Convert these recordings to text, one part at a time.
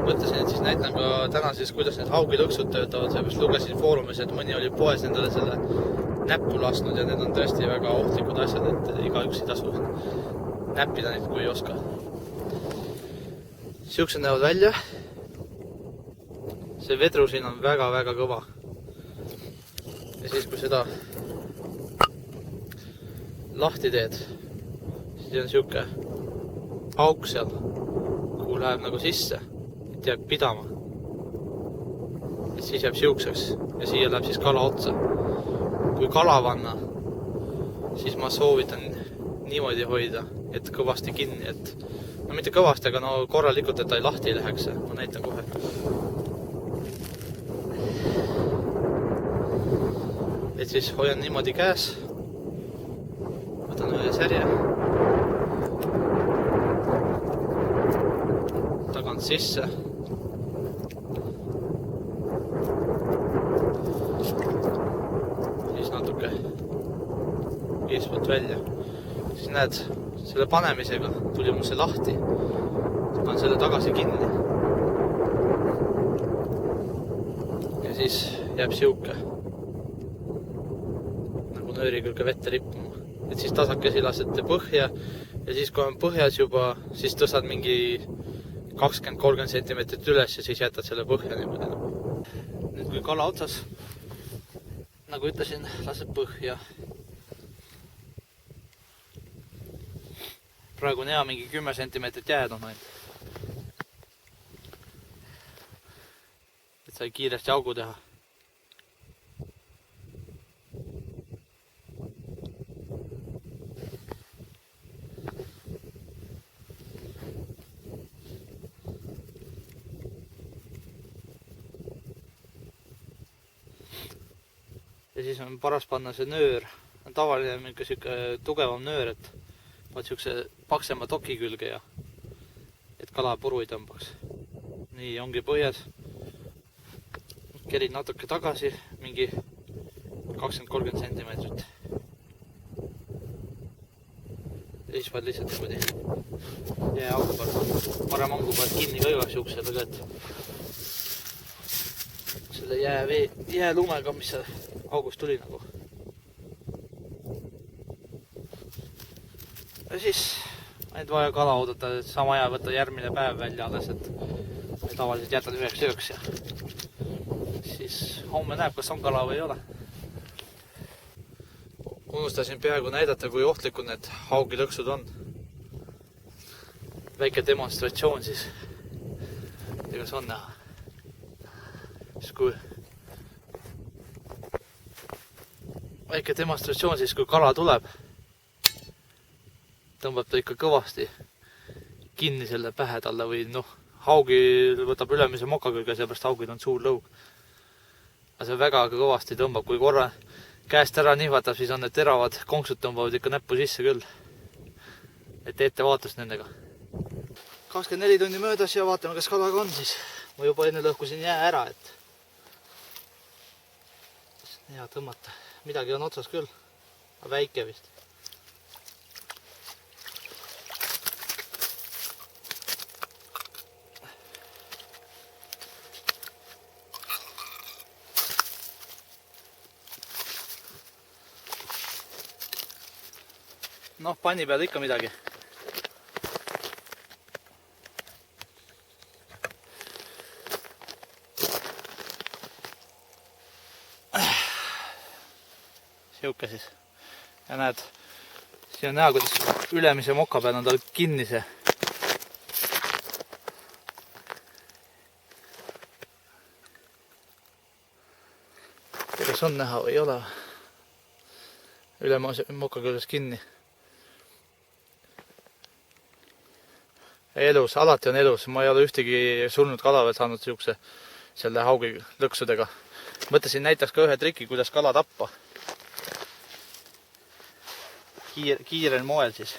mõtlesin, et siis näitan ka täna siis, kuidas need haugilõksud töötavad, seepärast lugesin foorumis, et mõni oli poes endale selle näppu lasknud ja need on tõesti väga ohtlikud asjad, et igaüks ei tasu näppida neid, kui ei oska. Siuksed näevad välja. See vedru siin on väga kõva. Ja siis, kui seda lahti teed, siis on siuke auk seal, kuhu läheb nagu sisse, et jääb pidama. Et siis jääb siukseks ja siia läheb siis kala otsa. Kui kala panna, siis ma soovitan niimoodi hoida, et kõvasti kinni, et no mitte kõvasti, aga no korralikult, et ta lahti ei läheks. Ma näitan kohe. Et siis hoian niimoodi käes. Võtan ühe särje. Tagant sisse. Siis natuke eespoolt välja. Siis näed, selle panemisega tuli mul see lahti. Panen selle tagasi kinni. Ja siis jääb siuke nagu nööri külge vette rippuma. Et siis tasakesi lasete põhja ja siis kui on põhjas juba, siis tõstad mingi 20-30 centimeetrit üles ja siis jätad selle põhja niimoodi. Nüüd kui kala otsas, nagu ütlesin, lased põhja. Praegu on hea mingi 10 centimeetrit jääd on ainult. Et sai kiiresti augu teha. Ja siis on paras panna see nöör. On tavaline mingi tugevam nöör, et vaat siukse paksema toki külge ja et kala puru ei tõmbaks. Nii ongi põhjas. Kerid natuke tagasi, mingi 20-30 centimeetrit. Ja siis vaid lihtsalt niimoodi jääaugu peal. Parem ongu pealt kinni ka juba siuksellega, et selle jäälumega, mis seal august tuli nagu. Ja siis ainult vaja kala oodata, et sama aja võtta järgmine päev välja alles, et tavaliselt jätad üheks ööks ja siis homme näeb, kas on kala või ei ole. Unustasin peaaegu näidata, kui ohtlikud need haugilõksud on. Väike demonstratsioon siis. Ega see on näha. Siis kui väike demonstratsioon siis, kui kala tuleb, tõmbab ta ikka kõvasti kinni selle pähe talle või noh, haugi võtab ülemise moka külge, seepärast haugid on suur lõug. Aga see väga kõvasti tõmbab, kui korra käest ära nihvatab, siis on need teravad konksud tõmbavad ikka näppu sisse küll. Et teete vaatust nendega. 24 tunni möödas ja vaatame, kas kalaga on siis. Ma juba enne lõhkusin jää ära, et hea tõmmata. Midagi on otsas küll, aga väike vist. Noh, panni peal ikka midagi. Siuke siis. Ja näed, siin on näha, kuidas ülemise moka peal on tal kinni see. Kas on näha või ei ole? Ülemise moka küljes kinni. Elus, alati on elus. Ma ei ole ühtegi surnud kala veel saanud siukse selle haugi lõksudega. Mõtlesin näitaks ka ühe triki, kuidas kala tappa. Kiirel moel siis.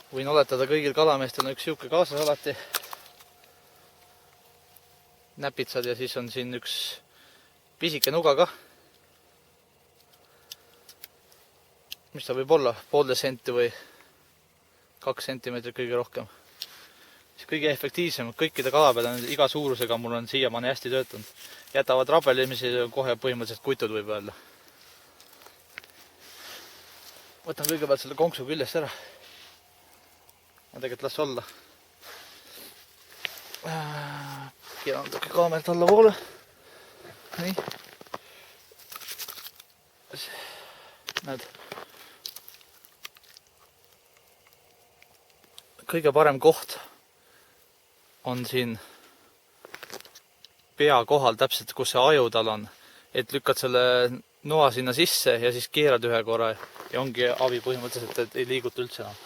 Võin oletada kõigil kalameestel on üks siuke kaasas alati. Näpitsad ja siis on siin üks pisike nuga ka. Mis ta võib olla? Poolteist senti või 2 sentimeetrit kõige rohkem. Siis kõige efektiivsemad kõikide kala peal on iga suurusega, mul on siiamaani hästi töötanud. Jätavad rabelimise kohe põhimõtteliselt kuitud võib öelda. Võtan kõigepealt selle konksu küljest ära. Ma tegelikult las olla. Keeran natuke kaamelt alla poole. Nii. Näed. Kõige parem koht on siin pea kohal täpselt, kus see aju tal on. Et lükkad selle noa sinna sisse ja siis keerad ühe korra ja ongi avi põhimõtteliselt, et ei liiguta üldse enam.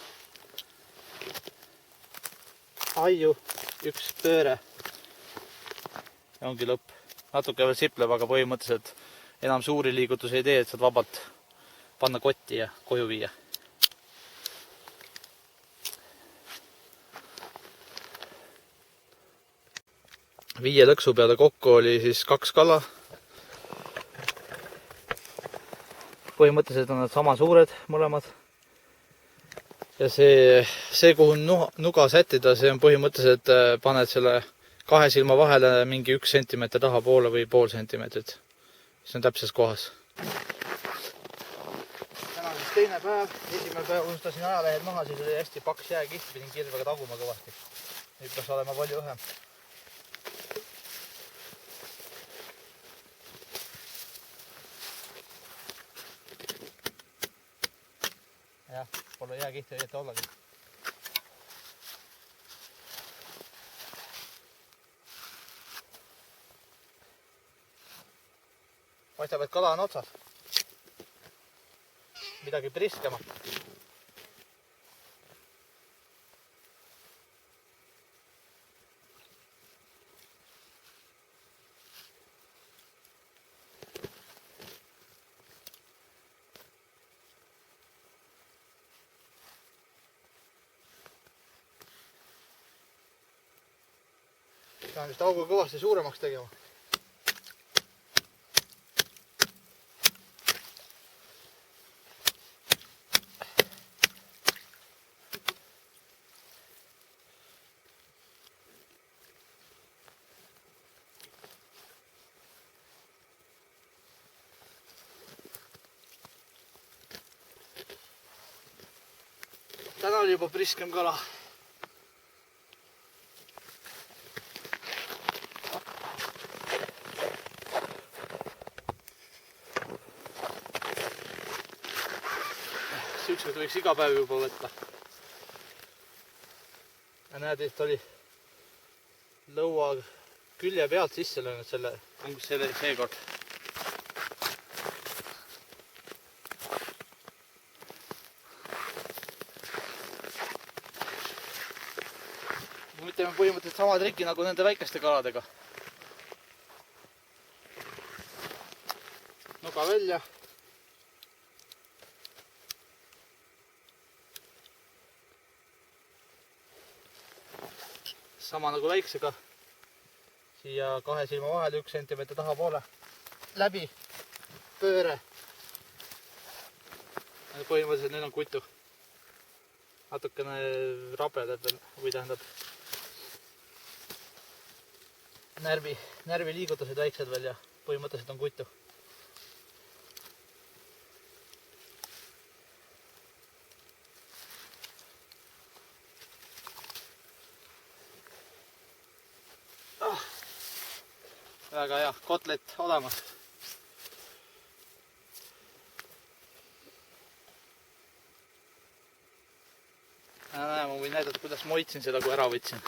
Aju, üks pööre ja ongi lõpp. Natuke veel sipleb, aga põhimõtteliselt enam suuri liigutusi ei tee, et saad vabalt panna kotti ja koju viia. Viie lõksu peale kokku oli siis 2 kala. Põhimõtteliselt on nad sama suured mõlemad. Ja see kuhu nuga sättida, see on põhimõtteliselt paned selle 2 silma vahele mingi 1 sentimeeter taha poole või pool sentimeetrit. See on täpses kohas. Täna on siis teine päev. Esimene päev unustasin ajalehed maha, siis oli hästi paks jääkiht, pidin kirvega taguma kõvasti. Nüüd peaks olema palju õhem. Jah, pole jääkihti õieti ollagi. Paistab, et kala on otsas. Midagi priskema. Pean vist augu kõvasti suuremaks tegema. Täna oli juba priskem kala. Siuksed võiks iga päev juba võtta. Ja näed, et oli lõua külje pealt sisse löönud selle seekord. Me teeme põhimõtteliselt sama triki nagu nende väikeste kaladega. Nuga välja. Sama nagu väiksega. Siia 2 silma vahele 1 sentimeetri taha poole. Läbi. Pööre. Põhimõtteliselt nüüd on kutu. Natukene rabedad või tähendab närvi liigutused väiksed veel ja põhimõtteliselt on kutu. Väga hea, kotlet olemas. Näe, ma võin näidata, kuidas ma hoidsin seda, kui ära võtsin.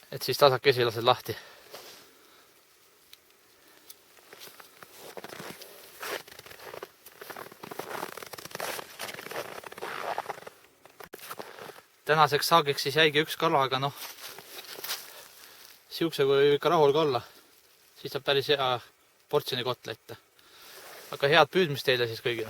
Et siis tasakesi lased lahti. Tänaseks saagiks siis jäigi 1 kala, aga noh, siukse kui ikka rahul ka olla. Siis saab päris hea portsjoni kotlette. Aga head püüdmist teile siis kõigile.